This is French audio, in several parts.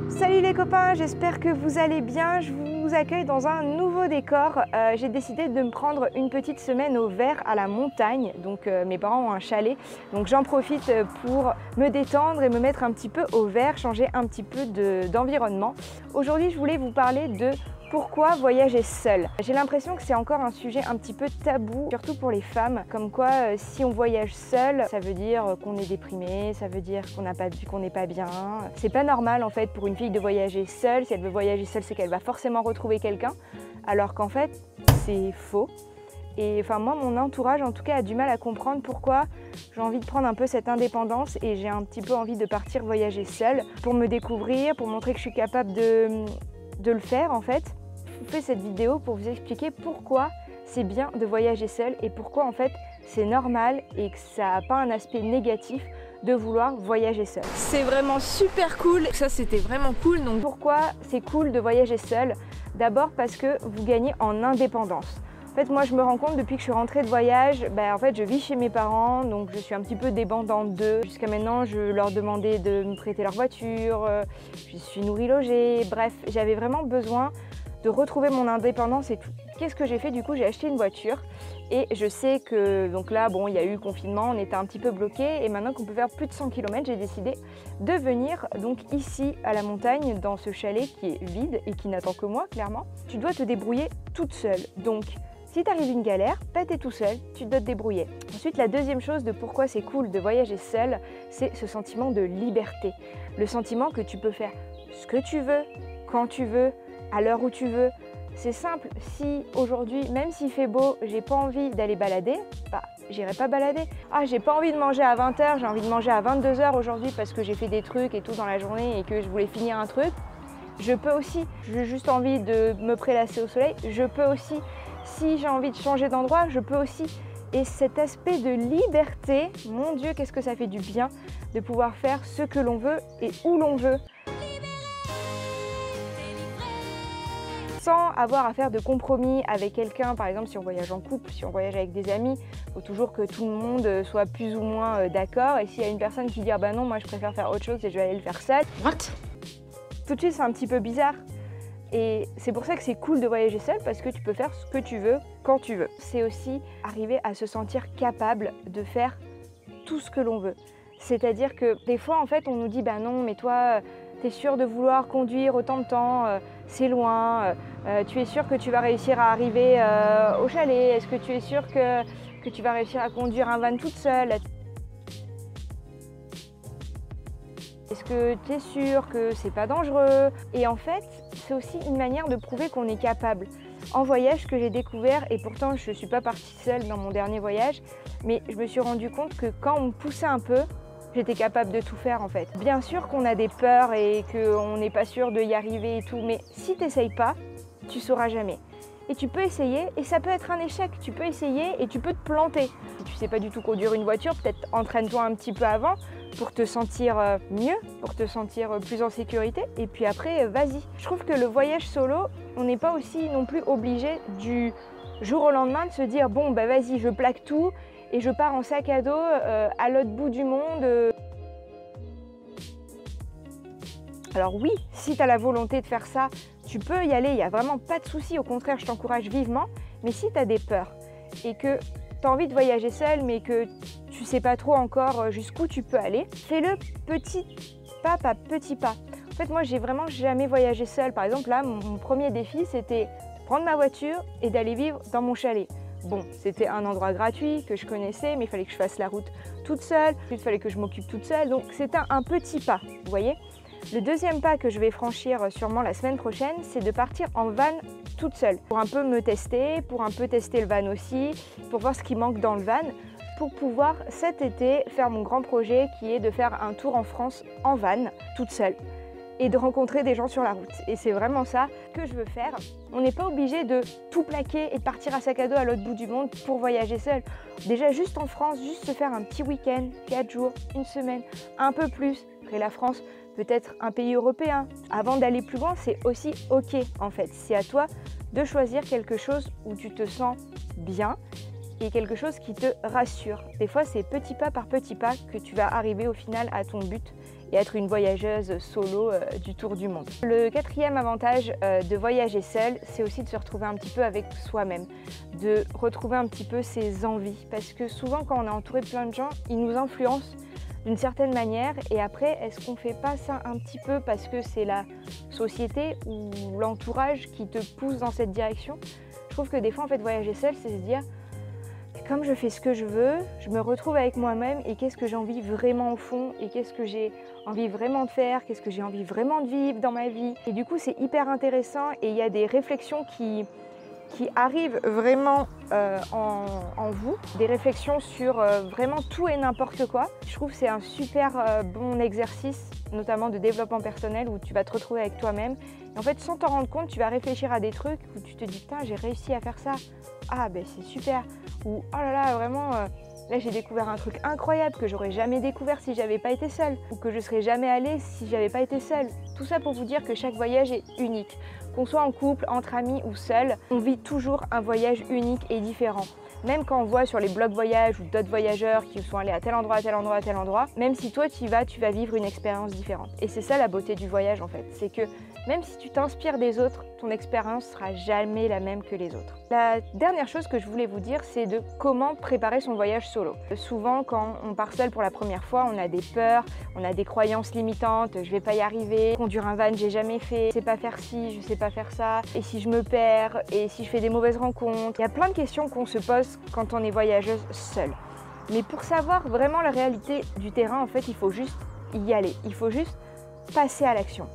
Salut les copains, j'espère que vous allez bien. Je vous accueille dans un nouveau décor. J'ai décidé de me prendre une petite semaine au vert à la montagne. Donc mes parents ont un chalet, donc j'en profite pour me détendre et me mettre un petit peu au vert, changer un petit peu d'environnement. Aujourd'hui, je voulais vous parler de pourquoi voyager seul. J'ai l'impression que c'est encore un sujet un petit peu tabou, surtout pour les femmes. Comme quoi, si on voyage seul, ça veut dire qu'on est déprimé, ça veut dire qu'on n'est pas bien. C'est pas normal en fait pour une fille de voyager seule. Si elle veut voyager seule, c'est qu'elle va forcément retrouver quelqu'un. Alors qu'en fait, c'est faux. Et enfin moi, mon entourage en tout cas a du mal à comprendre pourquoi j'ai envie de prendre un peu cette indépendance et j'ai un petit peu envie de partir voyager seule pour me découvrir, pour montrer que je suis capable de le faire en fait. Je vous fais cette vidéo pour vous expliquer pourquoi c'est bien de voyager seul et pourquoi en fait c'est normal et que ça n'a pas un aspect négatif de vouloir voyager seul. C'est vraiment super cool, ça c'était vraiment cool. Donc pourquoi c'est cool de voyager seul? D'abord parce que vous gagnez en indépendance. En fait, moi, je me rends compte depuis que je suis rentrée de voyage, en fait, je vis chez mes parents, donc je suis un petit peu dépendante d'eux. Jusqu'à maintenant, je leur demandais de me prêter leur voiture, je suis nourrie, logée, bref, j'avais vraiment besoin de retrouver mon indépendance et tout. Qu'est-ce que j'ai fait? Du coup, j'ai acheté une voiture et je sais que, donc là, bon, il y a eu le confinement, on était un petit peu bloqués et maintenant qu'on peut faire plus de 100 km, j'ai décidé de venir donc ici à la montagne, dans ce chalet qui est vide et qui n'attend que moi, clairement. Tu dois te débrouiller toute seule, donc si t'arrive une galère, t'es tout seul, tu dois te débrouiller. Ensuite, la deuxième chose de pourquoi c'est cool de voyager seul, c'est ce sentiment de liberté. Le sentiment que tu peux faire ce que tu veux, quand tu veux, à l'heure où tu veux. C'est simple, si aujourd'hui, même s'il fait beau, j'ai pas envie d'aller balader, j'irai pas balader. Ah, j'ai pas envie de manger à 20 h, j'ai envie de manger à 22 h aujourd'hui parce que j'ai fait des trucs et tout dans la journée et que je voulais finir un truc. Je peux aussi. J'ai juste envie de me prélasser au soleil, je peux aussi. Si j'ai envie de changer d'endroit, je peux aussi. Et cet aspect de liberté, mon Dieu, qu'est-ce que ça fait du bien de pouvoir faire ce que l'on veut et où l'on veut. Sans avoir à faire de compromis avec quelqu'un, par exemple si on voyage en couple, si on voyage avec des amis, il faut toujours que tout le monde soit plus ou moins d'accord. Et s'il y a une personne qui dit ah bah non, moi je préfère faire autre chose et je vais aller le faire seule. What? Tout de suite c'est un petit peu bizarre. Et c'est pour ça que c'est cool de voyager seul parce que tu peux faire ce que tu veux, quand tu veux. C'est aussi arriver à se sentir capable de faire tout ce que l'on veut. C'est-à-dire que des fois en fait on nous dit bah non mais toi t'es sûr de vouloir conduire autant de temps, c'est loin, tu es sûr que tu vas réussir à arriver au chalet, est-ce que tu es sûr que tu vas réussir à conduire un van toute seule? Est-ce que tu es sûr que c'est pas dangereux? Et en fait, c'est aussi une manière de prouver qu'on est capable. En voyage, ce que j'ai découvert, et pourtant je ne suis pas partie seule dans mon dernier voyage, mais je me suis rendu compte que quand on me poussait un peu, j'étais capable de tout faire en fait. Bien sûr qu'on a des peurs et qu'on n'est pas sûr d'y arriver et tout, mais si tu n'essayes pas, tu sauras jamais. Et tu peux essayer et ça peut être un échec. Tu peux essayer et tu peux te planter. Si tu sais pas du tout conduire une voiture, peut-être entraîne-toi un petit peu avant pour te sentir mieux, pour te sentir plus en sécurité. Et puis après, vas-y. Je trouve que le voyage solo, on n'est pas aussi non plus obligé du jour au lendemain de se dire bon bah vas-y, je plaque tout et je pars en sac à dos à l'autre bout du monde. Alors oui, si tu as la volonté de faire ça, tu peux y aller, il n'y a vraiment pas de souci, au contraire, je t'encourage vivement. Mais si tu as des peurs et que tu as envie de voyager seul, mais que tu ne sais pas trop encore jusqu'où tu peux aller, fais-le petit pas par petit pas. En fait, moi, j'ai vraiment jamais voyagé seul. Par exemple, là, mon premier défi, c'était prendre ma voiture et d'aller vivre dans mon chalet. Bon, c'était un endroit gratuit que je connaissais, mais il fallait que je fasse la route toute seule, il fallait que je m'occupe toute seule, donc c'était un petit pas, vous voyez. Le deuxième pas que je vais franchir sûrement la semaine prochaine, c'est de partir en van toute seule. Pour un peu me tester, pour un peu tester le van aussi, pour voir ce qui manque dans le van, pour pouvoir cet été faire mon grand projet qui est de faire un tour en France en van, toute seule. Et de rencontrer des gens sur la route. Et c'est vraiment ça que je veux faire. On n'est pas obligé de tout plaquer et de partir à sac à dos à l'autre bout du monde pour voyager seul. Déjà juste en France, juste se faire un petit week-end, 4 jours, une semaine, un peu plus. Après la France, peut-être un pays européen. Avant d'aller plus loin, c'est aussi ok en fait. C'est à toi de choisir quelque chose où tu te sens bien et quelque chose qui te rassure. Des fois, c'est petit pas par petit pas que tu vas arriver au final à ton but et être une voyageuse solo du tour du monde. Le quatrième avantage de voyager seul, c'est aussi de se retrouver un petit peu avec soi-même, de retrouver un petit peu ses envies, parce que souvent quand on est entouré de plein de gens, ils nous influencent d'une certaine manière, et après, est-ce qu'on fait pas ça un petit peu parce que c'est la société ou l'entourage qui te pousse dans cette direction? Je trouve que des fois, en fait, voyager seul, c'est se dire, comme je fais ce que je veux, je me retrouve avec moi-même et qu'est-ce que j'ai envie vraiment au fond et qu'est-ce que j'ai envie vraiment de faire, qu'est-ce que j'ai envie vraiment de vivre dans ma vie. Et du coup, c'est hyper intéressant et il y a des réflexions qui arrivent vraiment en vous, des réflexions sur vraiment tout et n'importe quoi. Je trouve que c'est un super bon exercice, notamment de développement personnel, où tu vas te retrouver avec toi-même. Et en fait, sans t'en rendre compte, tu vas réfléchir à des trucs où tu te dis « Putain, j'ai réussi à faire ça. Ah, ben c'est super !» Ou « Oh là là, vraiment, là j'ai découvert un truc incroyable que j'aurais jamais découvert si j'avais pas été seule. » Ou que je serais jamais allée si j'avais pas été seule. Tout ça pour vous dire que chaque voyage est unique. Qu'on soit en couple, entre amis ou seul, on vit toujours un voyage unique et différent. Même quand on voit sur les blogs voyages ou d'autres voyageurs qui sont allés à tel endroit, à tel endroit, à tel endroit, même si toi tu vas vivre une expérience différente. Et c'est ça la beauté du voyage en fait, c'est que même si tu t'inspires des autres, ton expérience sera jamais la même que les autres. La dernière chose que je voulais vous dire, c'est de comment préparer son voyage solo. Souvent, quand on part seul pour la première fois, on a des peurs, on a des croyances limitantes, je vais pas y arriver, conduire un van, j'ai jamais fait, je sais pas faire ci, je sais pas faire ça, et si je me perds, et si je fais des mauvaises rencontres. Il y a plein de questions qu'on se pose quand on est voyageuse seule. Mais pour savoir vraiment la réalité du terrain, en fait, il faut juste y aller, il faut juste passer à l'action.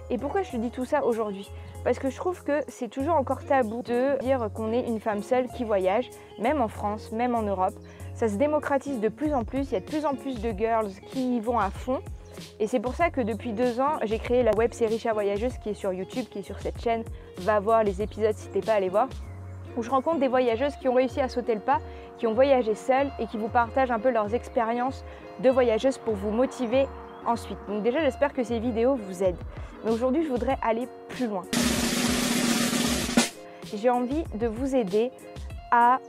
Et pourquoi je te dis tout ça aujourd'hui? Parce que je trouve que c'est toujours encore tabou de dire qu'on est une femme seule qui voyage, même en France, même en Europe. Ça se démocratise de plus en plus, il y a de plus en plus de girls qui y vont à fond. Et c'est pour ça que depuis 2 ans, j'ai créé la web série Chat Voyageuse qui est sur YouTube, qui est sur cette chaîne. Va voir les épisodes si t'es pas allé voir. Où je rencontre des voyageuses qui ont réussi à sauter le pas, qui ont voyagé seules et qui vous partagent un peu leurs expériences de voyageuses pour vous motiver ensuite. Donc déjà, j'espère que ces vidéos vous aident. Mais aujourd'hui, je voudrais aller plus loin. J'ai envie de vous aider à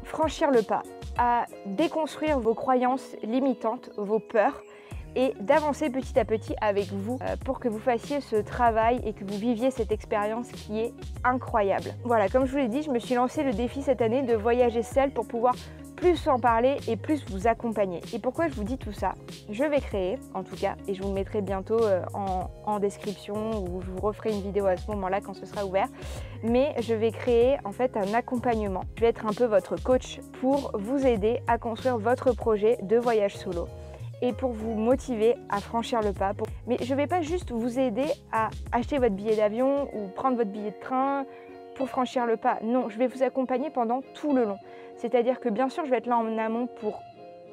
franchir le pas, à déconstruire vos croyances limitantes, vos peurs, et d'avancer petit à petit avec vous pour que vous fassiez ce travail et que vous viviez cette expérience qui est incroyable. Voilà, comme je vous l'ai dit, je me suis lancé le défi cette année de voyager seule pour pouvoir plus en parler et plus vous accompagner. Et pourquoi je vous dis tout ça? Je vais créer, en tout cas, et je vous le mettrai bientôt en description ou je vous referai une vidéo à ce moment-là quand ce sera ouvert. Mais je vais créer en fait un accompagnement. Je vais être un peu votre coach pour vous aider à construire votre projet de voyage solo et pour vous motiver à franchir le pas. Mais je ne vais pas juste vous aider à acheter votre billet d'avion ou prendre votre billet de train pour franchir le pas. Non, je vais vous accompagner pendant tout le long. C'est-à-dire que bien sûr, je vais être là en amont pour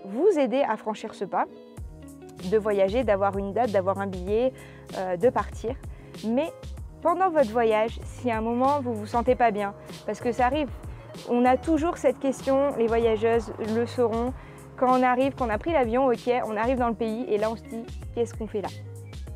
vous aider à franchir ce pas, de voyager, d'avoir une date, d'avoir un billet, de partir. Mais pendant votre voyage, si à un moment vous vous sentez pas bien, parce que ça arrive, on a toujours cette question, les voyageuses le sauront, quand on arrive, qu'on a pris l'avion, ok, on arrive dans le pays et là on se dit, qu'est-ce qu'on fait là?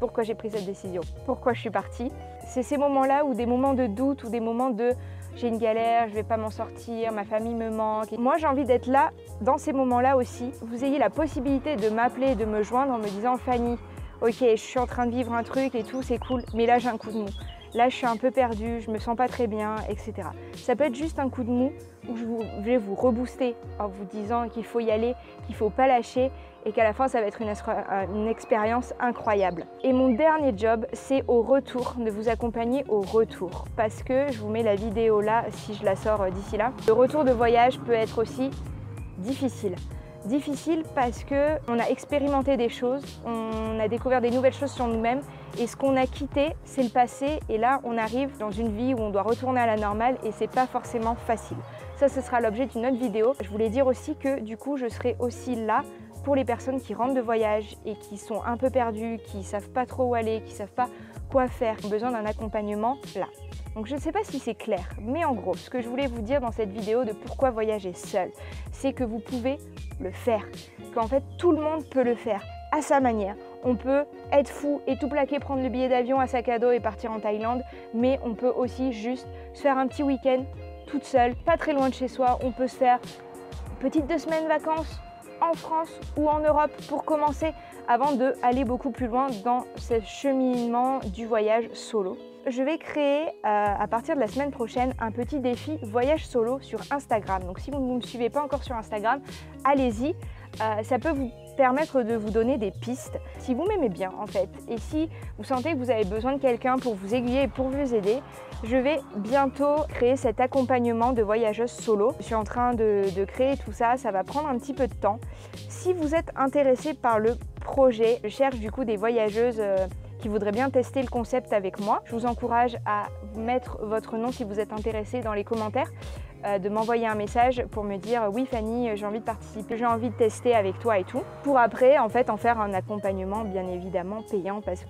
Pourquoi j'ai pris cette décision? Pourquoi je suis partie? C'est ces moments-là ou des moments de doute ou des moments de j'ai une galère, je vais pas m'en sortir, ma famille me manque. Et moi j'ai envie d'être là dans ces moments-là aussi. Vous ayez la possibilité de m'appeler, de me joindre en me disant Fanny, ok, je suis en train de vivre un truc et tout, c'est cool, mais là j'ai un coup de mou. Là je suis un peu perdue, je me sens pas très bien, etc. Ça peut être juste un coup de mou où je vais vous rebooster en vous disant qu'il faut y aller, qu'il faut pas lâcher et qu'à la fin ça va être une expérience incroyable. Et mon dernier job, c'est au retour, de vous accompagner au retour. Parce que je vous mets la vidéo là, si je la sors d'ici là. Le retour de voyage peut être aussi difficile. Difficile parce qu'on a expérimenté des choses, on a découvert des nouvelles choses sur nous-mêmes et ce qu'on a quitté, c'est le passé et là on arrive dans une vie où on doit retourner à la normale et c'est pas forcément facile. Ça, ce sera l'objet d'une autre vidéo. Je voulais dire aussi que du coup, je serai aussi là pour les personnes qui rentrent de voyage et qui sont un peu perdues, qui ne savent pas trop où aller, qui ne savent pas quoi faire, qui ont besoin d'un accompagnement là. Donc je ne sais pas si c'est clair, mais en gros, ce que je voulais vous dire dans cette vidéo de pourquoi voyager seul, c'est que vous pouvez le faire, qu'en fait tout le monde peut le faire à sa manière. On peut être fou et tout plaquer, prendre le billet d'avion à sac à dos et partir en Thaïlande, mais on peut aussi juste se faire un petit week-end toute seule, pas très loin de chez soi. On peut se faire une petite 2 semaines vacances en France ou en Europe pour commencer avant d'aller beaucoup plus loin dans ce cheminement du voyage solo. Je vais créer à partir de la semaine prochaine un petit défi voyage solo sur Instagram. Donc si vous ne me suivez pas encore sur Instagram, allez-y. Ça peut vous permettre de vous donner des pistes si vous m'aimez bien en fait. Et si vous sentez que vous avez besoin de quelqu'un pour vous aiguiller et pour vous aider, je vais bientôt créer cet accompagnement de voyageuse solo. Je suis en train de créer tout ça, ça va prendre un petit peu de temps. Si vous êtes intéressé par le projet, je cherche du coup des voyageuses qui voudraient bien tester le concept avec moi. Je vous encourage à mettre votre nom si vous êtes intéressé dans les commentaires, de m'envoyer un message pour me dire oui Fanny, j'ai envie de participer, j'ai envie de tester avec toi et tout. Pour après en fait en faire un accompagnement bien évidemment payant parce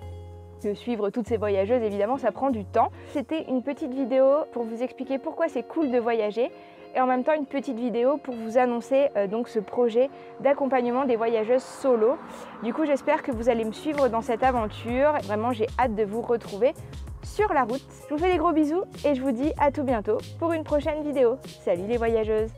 que suivre toutes ces voyageuses évidemment ça prend du temps. C'était une petite vidéo pour vous expliquer pourquoi c'est cool de voyager et en même temps une petite vidéo pour vous annoncer donc ce projet d'accompagnement des voyageuses solo. Du coup j'espère que vous allez me suivre dans cette aventure. Vraiment j'ai hâte de vous retrouver sur la route. Je vous fais des gros bisous et je vous dis à tout bientôt pour une prochaine vidéo. Salut les voyageuses!